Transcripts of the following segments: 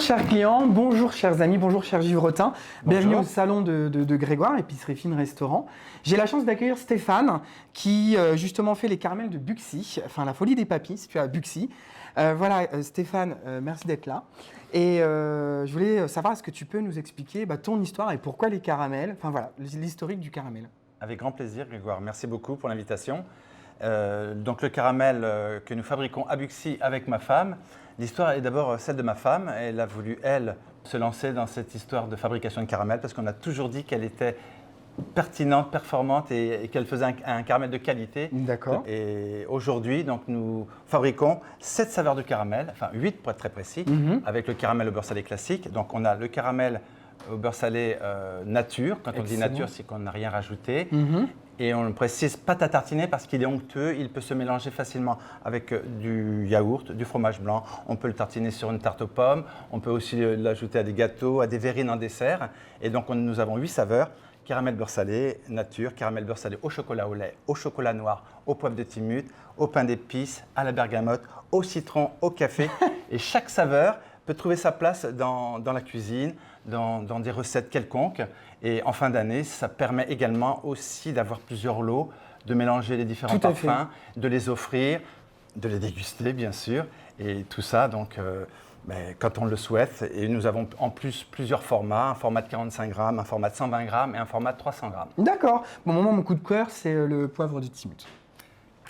Bonjour chers clients, bonjour chers amis, bonjour chers Givretins. Bienvenue au salon de Grégoire, épicerie fine restaurant. J'ai la chance d'accueillir Stéphane qui justement fait les caramels de Buxy, enfin la folie des papis, si tu as Buxy. Voilà Stéphane, merci d'être là. Et je voulais savoir, est-ce que tu peux nous expliquer ton histoire et pourquoi les caramels, enfin voilà, l'historique du caramel. Avec grand plaisir Grégoire, merci beaucoup pour l'invitation. Donc le caramel que nous fabriquons à Buxy avec ma femme, l'histoire est d'abord celle de ma femme. Elle a voulu, elle, se lancer dans cette histoire de fabrication de caramel parce qu'on a toujours dit qu'elle était pertinente, performante et qu'elle faisait un caramel de qualité. D'accord. Et aujourd'hui, donc, nous fabriquons 7 saveurs de caramel, enfin 8 pour être très précis, avec le caramel au beurre salé classique. Donc on a le caramel au beurre salé nature. Quand on dit nature, c'est qu'on n'a rien rajouté. Et on précise pâte à tartiner parce qu'il est onctueux, il peut se mélanger facilement avec du yaourt, du fromage blanc. On peut le tartiner sur une tarte aux pommes, on peut aussi l'ajouter à des gâteaux, à des verrines en dessert. Et donc nous avons 8 saveurs, caramel beurre salé nature, caramel beurre salé au chocolat au lait, au chocolat noir, au poivre de Timut, au pain d'épices, à la bergamote, au citron, au café. Et chaque saveur peut trouver sa place dans la cuisine, dans des recettes quelconques. Et en fin d'année, ça permet également aussi d'avoir plusieurs lots, de mélanger les différents parfums, de les offrir, de les déguster bien sûr. Et tout ça, donc, quand on le souhaite. Et nous avons en plus plusieurs formats, un format de 45 grammes, un format de 120 grammes et un format de 300 grammes. D'accord. Bon, mon coup de cœur, c'est le poivre de Timut.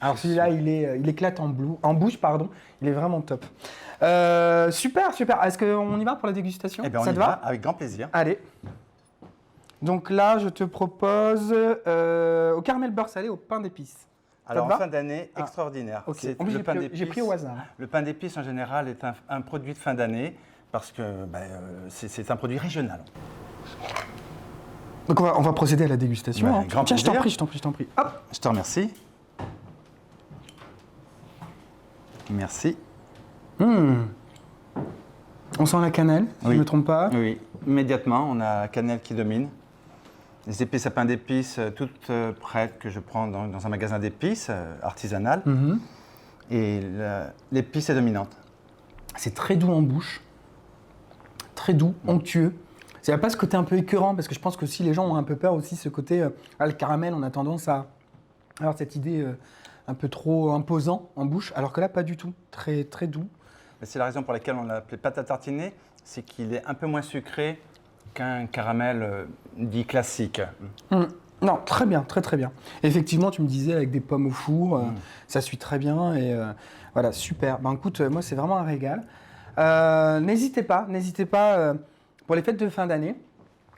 Alors celui-là, il éclate en bouche, pardon. Il est vraiment top. Super, super. Est-ce qu'on y va pour la dégustation? Eh bien, ça on te y va? va avec grand plaisir. Allez. Donc là, je te propose au caramel beurre salé au pain d'épices. Alors en fin d'année, extraordinaire. Okay. En plus, j'ai pris au hasard. Le pain d'épices en général est un produit de fin d'année parce que c'est un produit régional. Donc on va procéder à la dégustation. Tiens, je t'en prie. Hop. Je te remercie. Merci. On sent la cannelle, si je ne me trompe pas. Oui, immédiatement, on a la cannelle qui domine. Les épices à pain d'épices toutes prêtes que je prends dans un magasin d'épices artisanal. Et l'épice est dominante. C'est très doux en bouche, très doux, onctueux. Il n'y a pas ce côté un peu écœurant, parce que je pense que si les gens ont un peu peur aussi, ce côté, le caramel, on a tendance à avoir cette idée un peu trop imposant en bouche, alors que là, pas du tout, très, très doux. C'est la raison pour laquelle on l'a appelé pâte à tartiner, c'est qu'il est un peu moins sucré qu'un caramel dit classique. Non, très bien, très très bien. Effectivement, tu me disais avec des pommes au four, ça suit très bien et voilà, super. Écoute, moi c'est vraiment un régal. N'hésitez pas pour les fêtes de fin d'année.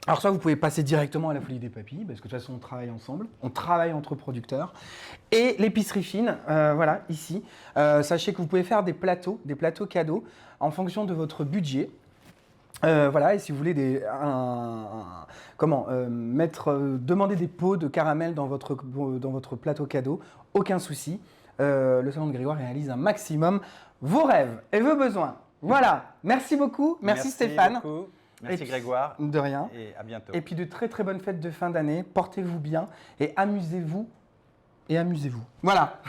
Alors ça, vous pouvez passer directement à la folie des papis, parce que de toute façon, on travaille ensemble, on travaille entre producteurs. Et l'épicerie fine, voilà, ici. Sachez que vous pouvez faire des plateaux cadeaux en fonction de votre budget. Voilà, et si vous voulez demander des pots de caramel dans votre plateau cadeau, aucun souci. Le salon de Grégoire réalise un maximum vos rêves et vos besoins. Voilà, merci beaucoup, merci Stéphane. Beaucoup. Merci Grégoire. De rien. Et à bientôt. Et puis de très très bonnes fêtes de fin d'année, portez-vous bien et amusez-vous. Voilà.